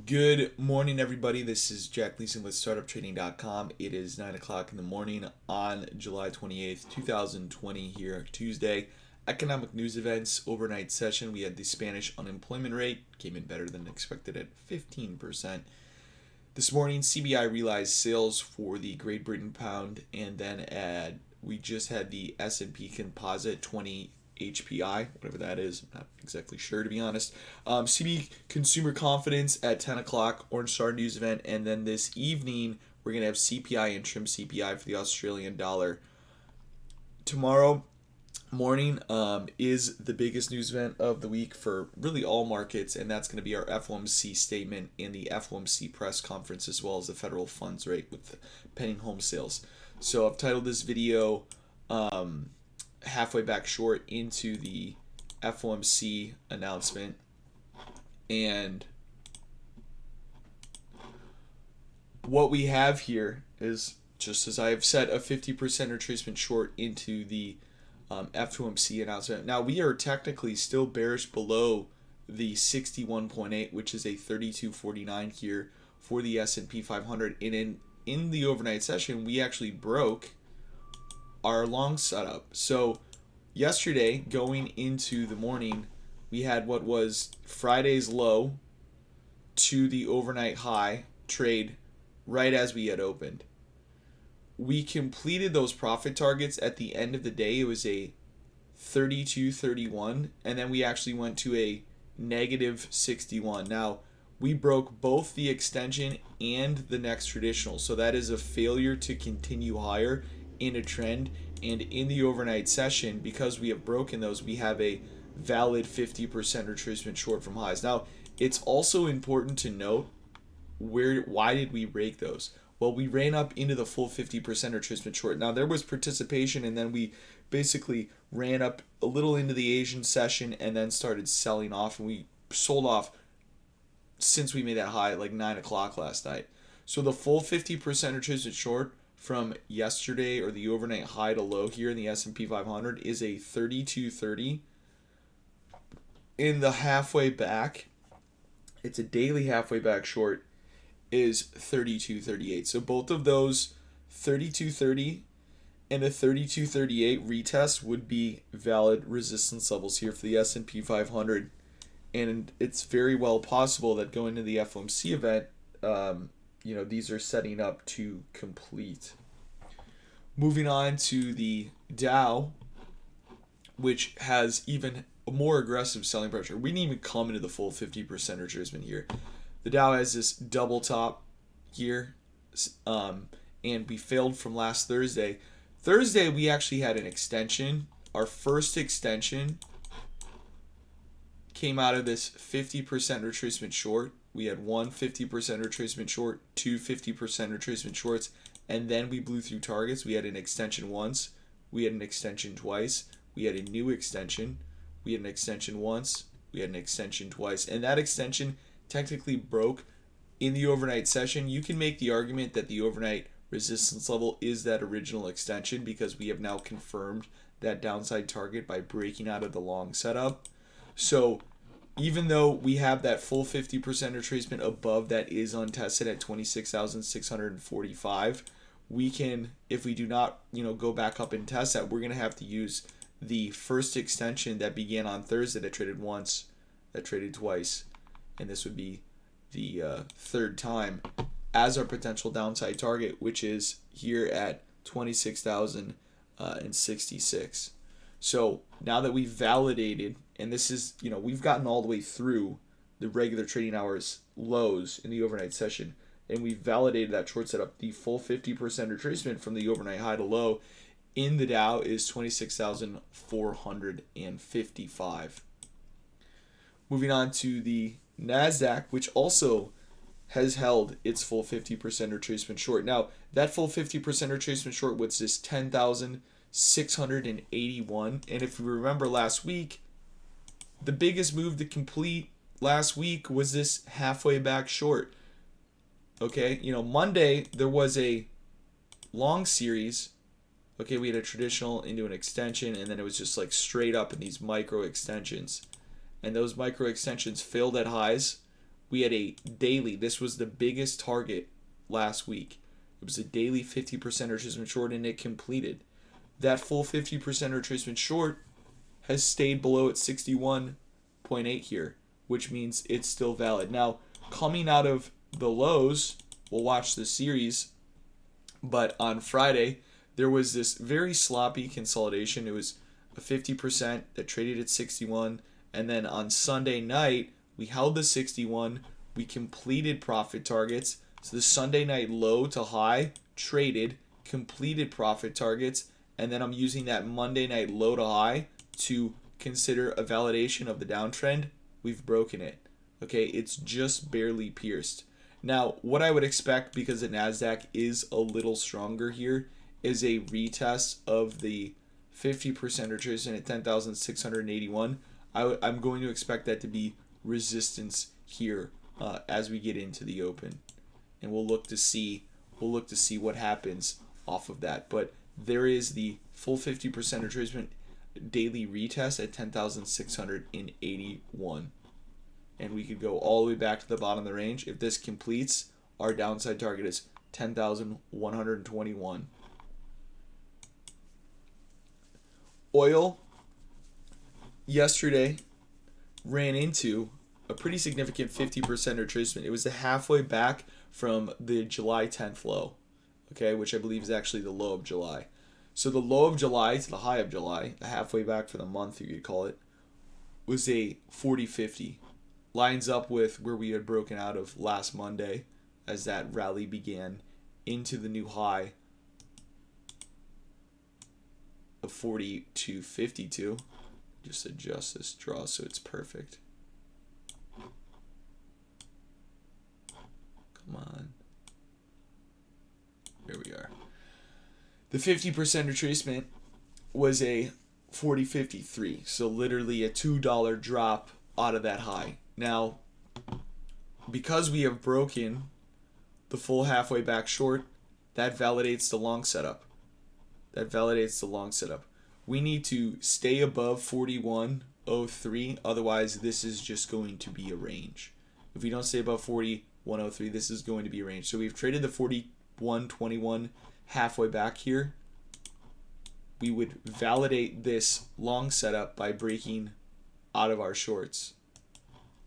Good morning, everybody. This is Jack Gleason with Startuptrading.com. It is 9 o'clock in the morning on July 28th, 2020 here, Tuesday. Economic news events, overnight session. We had the Spanish unemployment rate, came in better than expected at 15%. This morning, CBI realized sales for the Great Britain pound, and then we just had the S&P Composite 20 HPI, whatever that is. I'm not exactly sure, to be honest. CB consumer confidence at 10 o'clock, Orange Star news event, and then this evening we're going to have CPI and trim CPI for the Australian dollar. Tomorrow morning is the biggest news event of the week for really all markets, and that's going to be our FOMC statement and the FOMC press conference, as well as the federal funds rate with pending home sales. So I've titled this video halfway back short into the FOMC announcement, and what we have here is, just as I have said, a 50% retracement short into the FOMC announcement. Now we are technically still bearish below the 61.8, which is a 32.49 here for the S&P 500, and in the overnight session we actually broke our long setup. So yesterday, going into the morning, we had what was Friday's low to the overnight high trade right as we had opened. We completed those profit targets at the end of the day. It was a 32.31, and then we actually went to a negative 61. Now we broke both the extension and the next traditional, so that is a failure to continue higher in a trend. And in the overnight session, because we have broken those, we have a valid 50% retracement short from highs. Now it's also important to note why did we break those? Well, we ran up into the full 50% retracement short. Now there was participation, and then we basically ran up a little into the Asian session and then started selling off, and we sold off since we made that high at like 9 o'clock last night. So the full 50% retracement short from yesterday, or the overnight high to low here in the S&P 500, is a 32.30. In the halfway back, it's a daily halfway back short, is 32.38. So both of those, 32.30 and a 32.38 retest, would be valid resistance levels here for the S&P 500. And it's very well possible that going to the FOMC event, these are setting up to complete. Moving on to the Dow, which has even a more aggressive selling pressure. We didn't even come into the full 50% retracement here. The Dow has this double top here, and we failed from last Thursday. Thursday, we actually had an extension. Our first extension came out of this 50% retracement short. We had one 50% retracement short, two 50% retracement shorts, and then we blew through targets. We had an extension once, we had an extension twice, we had a new extension, we had an extension once, we had an extension twice, and that extension technically broke in the overnight session. You can make the argument that the overnight resistance level is that original extension, because we have now confirmed that downside target by breaking out of the long setup. So even though we have that full 50% retracement above that is untested at 26,645, we can, if we do not, go back up and test that, we're going to have to use the first extension that began on Thursday, that traded once, that traded twice, and this would be the third time, as our potential downside target, which is here at 26,066. So now that we've validated, and this is, we've gotten all the way through the regular trading hours lows in the overnight session, and we've validated that short setup, the full 50% retracement from the overnight high to low in the Dow is 26,455. Moving on to the NASDAQ, which also has held its full 50% retracement short. Now, that full 50% retracement short was this 10,681. And if you remember last week, the biggest move to complete last week was this halfway back short. Okay, Monday there was a long series. Okay, we had a traditional into an extension, and then it was just like straight up in these micro extensions. And those micro extensions failed at highs, we had a daily, this was the biggest target last week. It was a daily 50% retracement short, and it completed. That full 50% retracement short has stayed below at 61.8 here, which means it's still valid. Now, coming out of the lows, we'll watch the series, but on Friday, there was this very sloppy consolidation. It was a 50% that traded at 61, and then on Sunday night, we held the 61, we completed profit targets. So the Sunday night low to high traded, completed profit targets, and then I'm using that Monday night low to high to consider a validation of the downtrend. We've broken it. Okay, it's just barely pierced. Now, what I would expect, because the NASDAQ is a little stronger here, is a retest of the 50% retracement at 10,681. I'm going to expect that to be resistance here as we get into the open, and we'll look to see what happens off of that. But there is the full 50% retracement daily retest at 10,681, and we could go all the way back to the bottom of the range. If this completes, our downside target is 10,121. Oil yesterday ran into a pretty significant 50% retracement. It was the halfway back from the July 10th low, okay, which I believe is actually the low of July. So the low of July to the high of July, the halfway back for the month, you could call it, was a 40.50. Lines up with where we had broken out of last Monday as that rally began into the new high of 42.52. Just adjust this draw so it's perfect. Come on. Here we are. The 50% retracement was a 40.53, so literally a $2 drop out of that high. Now, because we have broken the full halfway back short, that validates the long setup. We need to stay above 41.03, otherwise this is just going to be a range. If we don't stay above 41.03, this is going to be a range. So we've traded the 41.21 halfway back here. We would validate this long setup by breaking out of our shorts,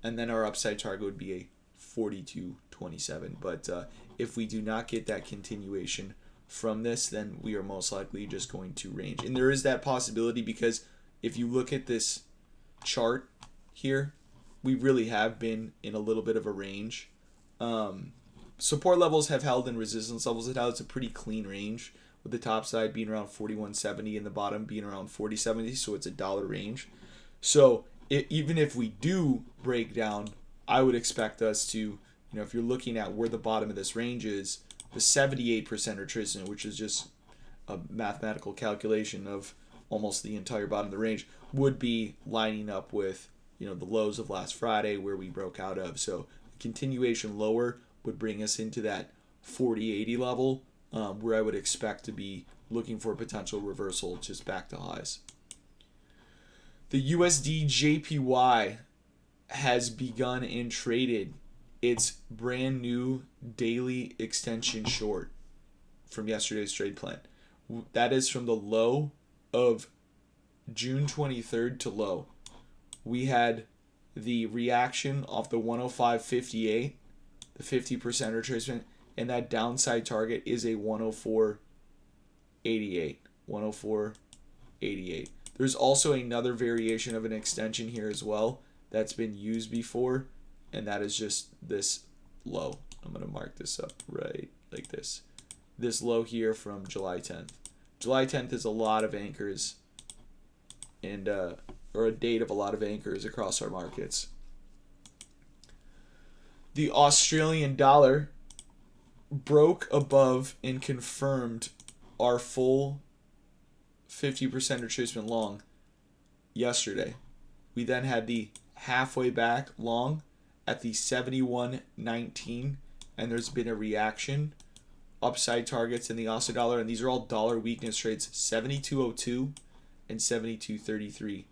and then our upside target would be a 42.27. But if we do not get that continuation from this, then we are most likely just going to range. And there is that possibility, because if you look at this chart here, we really have been in a little bit of a range. Support levels have held and resistance levels have held. It's a pretty clean range, with the top side being around 41.70 and the bottom being around 40.70, so it's a dollar range. So even if we do break down, I would expect us to, if you're looking at where the bottom of this range is, the 78% retracement, which is just a mathematical calculation of almost the entire bottom of the range, would be lining up with the lows of last Friday where we broke out of. So a continuation lower would bring us into that 40.80 level, where I would expect to be looking for a potential reversal just back to highs. The USDJPY has begun and traded its brand new daily extension short from yesterday's trade plan. That is from the low of June 23rd to low. We had the reaction off the 105.58, the 50% retracement, and that downside target is a 104.88. 104.88. There's also another variation of an extension here as well that's been used before, and that is just this low. I'm going to mark this up right like this. This low here from July 10th. July 10th is a lot of anchors, and or a date of a lot of anchors across our markets. The Australian dollar broke above and confirmed our full 50% retracement long yesterday. We then had the halfway back long at the 71.19, and there's been a reaction. Upside targets in the Aussie dollar, and these are all dollar weakness trades, 72.02 and 72.33.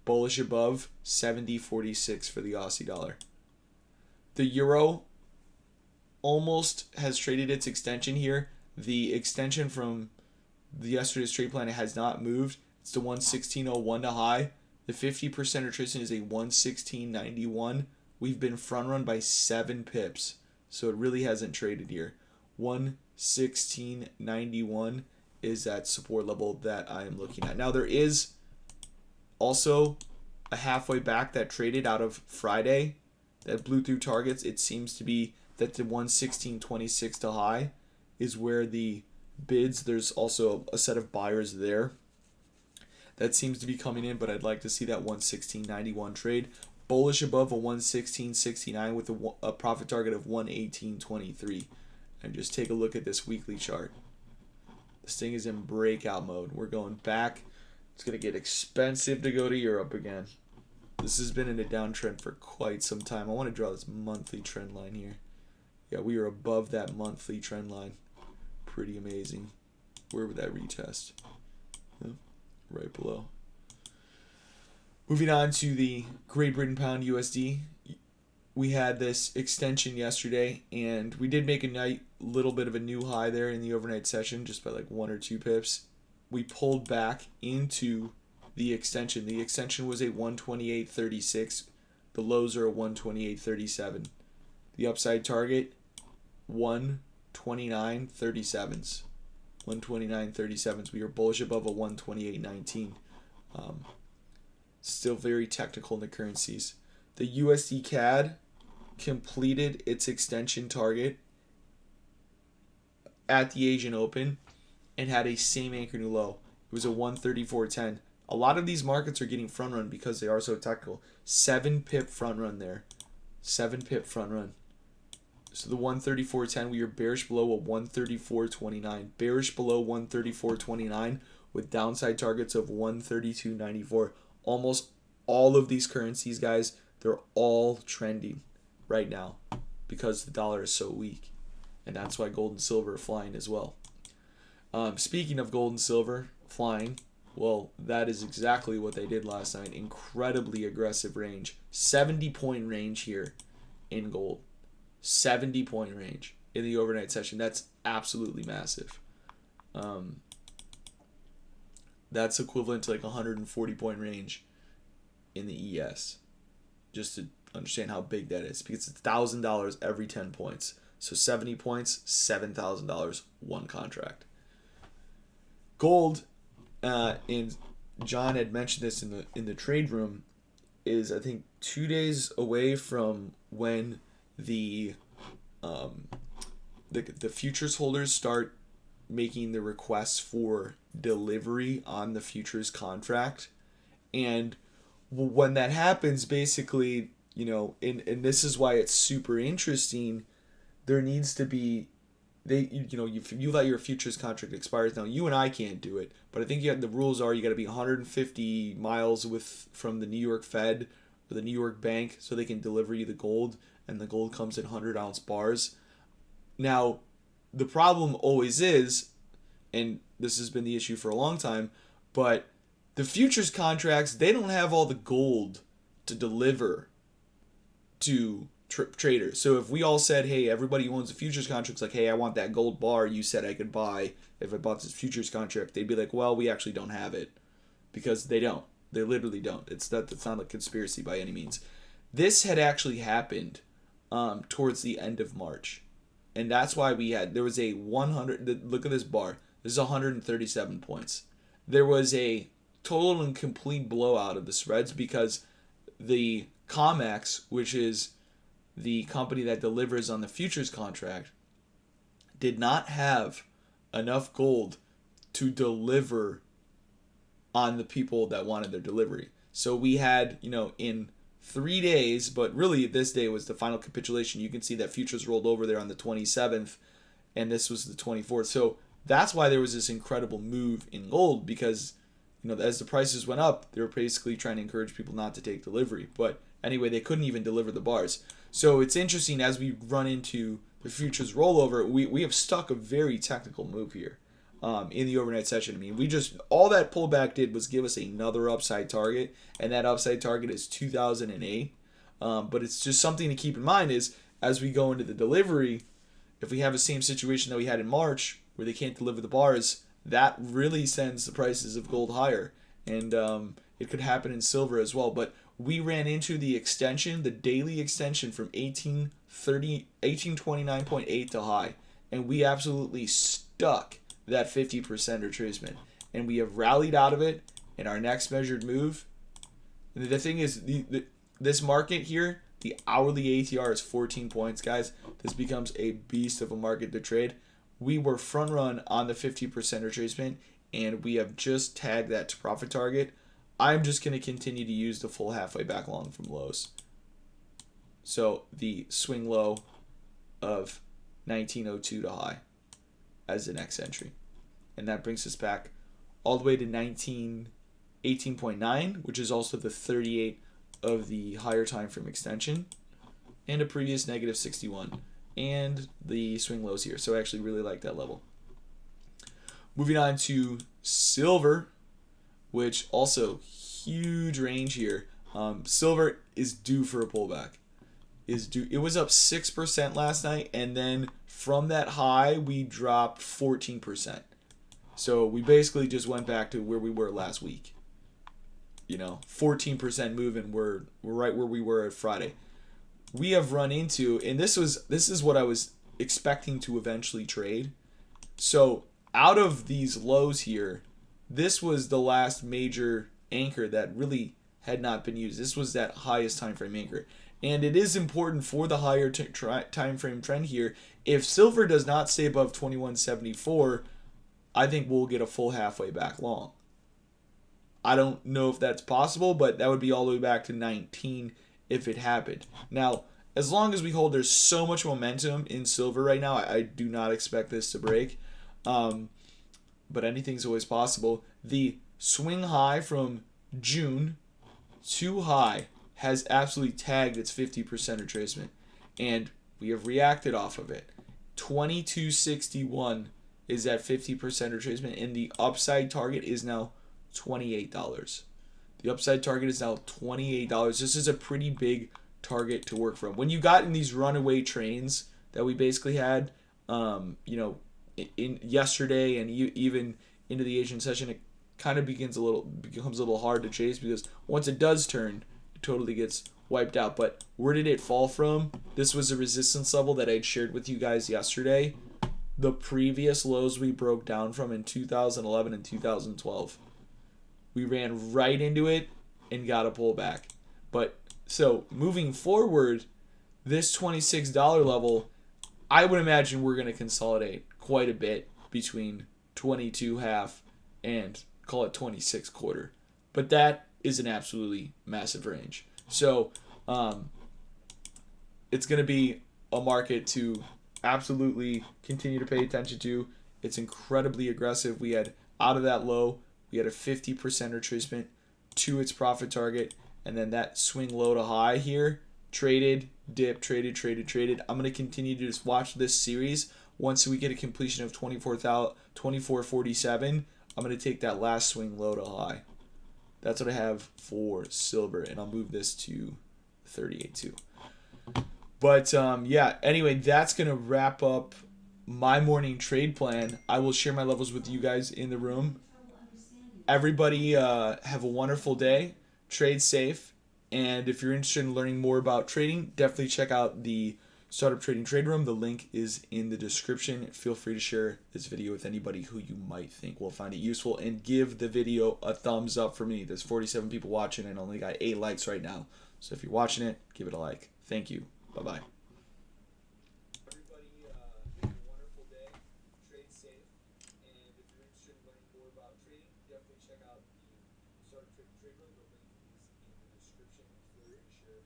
Bullish above 70.46 for the Aussie dollar. The euro almost has traded its extension here. The extension from the yesterday's trade plan has not moved. It's the 116.01 to high. The 50% attrition is a 116.91. We've been front run by 7 pips, so it really hasn't traded here. 116.91 is that support level that I am looking at. Now there is also a halfway back that traded out of Friday that blew through targets. It seems to be that the 116.26 to high is where the bids. There's also a set of buyers there that seems to be coming in, but I'd like to see that 116.91 trade. Bullish above a 116.69 with a profit target of 118.23. And just take a look at this weekly chart. This thing is in breakout mode. We're going back. It's going to get expensive to go to Europe again. This has been in a downtrend for quite some time. I want to draw this monthly trend line here. Yeah, we are above that monthly trend line. Pretty amazing. Where would that retest? Yeah, right below. Moving on to the Great Britain Pound USD. We had this extension yesterday, and we did make a little bit of a new high there in the overnight session, just by like 1 or 2 pips. We pulled back into the extension. The extension was a 128.36. The lows are a 128.37. The upside target, 129.37s. 129.37s. We are bullish above a 128.19. Still very technical in the currencies. The USDCAD completed its extension target at the Asian Open and had a same anchor new low. It was a 134.10. A lot of these markets are getting front run because they are so technical. 7 pip front run there. 7 pip front run. So the 134.10, we are bearish below a 134.29. Bearish below 134.29 with downside targets of 132.94. Almost all of these currencies, guys, they're all trending right now because the dollar is so weak. And that's why gold and silver are flying as well. Speaking of gold and silver flying, well, that is exactly what they did last night. Incredibly aggressive range. 70-point range here in gold. 70-point range in the overnight session. That's absolutely massive. That's equivalent to like 140-point range in the ES. Just to understand how big that is. Because it's $1,000 every 10 points. So 70 points, $7,000, one contract. Gold, and John had mentioned this in the trade room, is I think 2 days away from when the futures holders start making the requests for delivery on the futures contract. And when that happens, basically, you know, and this is why it's super interesting, there needs to be, if you let your futures contract expires, now you and I can't do it, but I think the rules are you got to be 150 miles from the New York Fed or the New York Bank so they can deliver you the gold, and the gold comes in 100-ounce bars. Now, the problem always is, and this has been the issue for a long time, but the futures contracts, they don't have all the gold to deliver to traders. So if we all said, hey, everybody who owns the futures contracts, like, hey, I want that gold bar you said I could buy if I bought this futures contract, they'd be like, well, we actually don't have it, because they don't. They literally don't. That's not a conspiracy by any means. This had actually happened towards the end of March. And that's why there was a 100, look at this bar. This is 137 points. There was a total and complete blowout of the spreads because the COMEX, which is the company that delivers on the futures contract, did not have enough gold to deliver on the people that wanted their delivery. So we had, in 3 days, but really this day was the final capitulation. You can see that futures rolled over there on the 27th, and this was the 24th. So that's why there was this incredible move in gold, because as the prices went up, they were basically trying to encourage people not to take delivery. But anyway, they couldn't even deliver the bars. So it's interesting, as we run into the futures rollover, we have stuck a very technical move here in the overnight session. I mean, all that pullback did was give us another upside target, and that upside target is 2008. But it's just something to keep in mind is as we go into the delivery, if we have the same situation that we had in March where they can't deliver the bars, that really sends the prices of gold higher. And it could happen in silver as well. But we ran into the extension, the daily extension from 1829.8 to high. And we absolutely stuck that 50% retracement. And we have rallied out of it in our next measured move. And the thing is, this market here, the hourly ATR is 14 points, guys. This becomes a beast of a market to trade. We were front run on the 50% retracement, and we have just tagged that to profit target. I'm just going to continue to use the full halfway back long from lows. So the swing low of 1902 to high as the next entry. And that brings us back all the way to 18.9, which is also the 38 of the higher time frame extension, and a previous negative 61, and the swing lows here. So I actually really like that level. Moving on to silver, which also huge range here. Silver is due for a pullback. It was up 6% last night, and then from that high we dropped 14%. So we basically just went back to where we were last week. 14% move, and we're right where we were at Friday. We have run into, and this is what I was expecting to eventually trade. So out of these lows here, this was the last major anchor that really had not been used. This was that highest time frame anchor. And it is important for the higher time frame trend here. If silver does not stay above 2174, I think we'll get a full halfway back long. I don't know if that's possible, but that would be all the way back to 19 if it happened. Now, as long as we hold, there's so much momentum in silver right now, I do not expect this to break. But anything's always possible. The swing high from June to high has absolutely tagged its 50% retracement, and we have reacted off of it. 2261 is that 50% retracement, and the upside target is now $28. The upside target is now $28. This is a pretty big target to work from. When you got in these runaway trains that we basically had, in yesterday and even into the Asian session, it kind of becomes a little hard to chase, because once it does turn, it totally gets wiped out. But where did it fall from? This was a resistance level that I'd shared with you guys yesterday. The previous lows we broke down from in 2011 and 2012. We ran right into it and got a pullback. But so moving forward, this $26 level, I would imagine we're going to consolidate quite a bit between 22 half and call it 26 quarter. But that is an absolutely massive range. So it's going to be a market to absolutely continue to pay attention to. It's incredibly aggressive. We had out of that low, we had a 50% retracement to its profit target, and then that swing low to high here, traded, dip, traded. I'm going to continue to just watch this series. Once we get a completion of 2447, I'm going to take that last swing low to high. That's what I have for silver, and I'll move this to 38.2. But yeah, anyway, that's going to wrap up my morning trade plan. I will share my levels with you guys in the room. Everybody have a wonderful day. Trade safe. And if you're interested in learning more about trading, definitely check out the Startup Trading Trade Room. The link is in the description. Feel free to share this video with anybody who you might think will find it useful. And give the video a thumbs up for me. There's 47 people watching and only got 8 likes right now. So if you're watching it, give it a like. Thank you. Bye-bye. Everybody, have a wonderful day. Trade safe. And if you're interested in learning more about trading, definitely check out the Startup Trading Trade Room. The link is in the description. Feel free to share.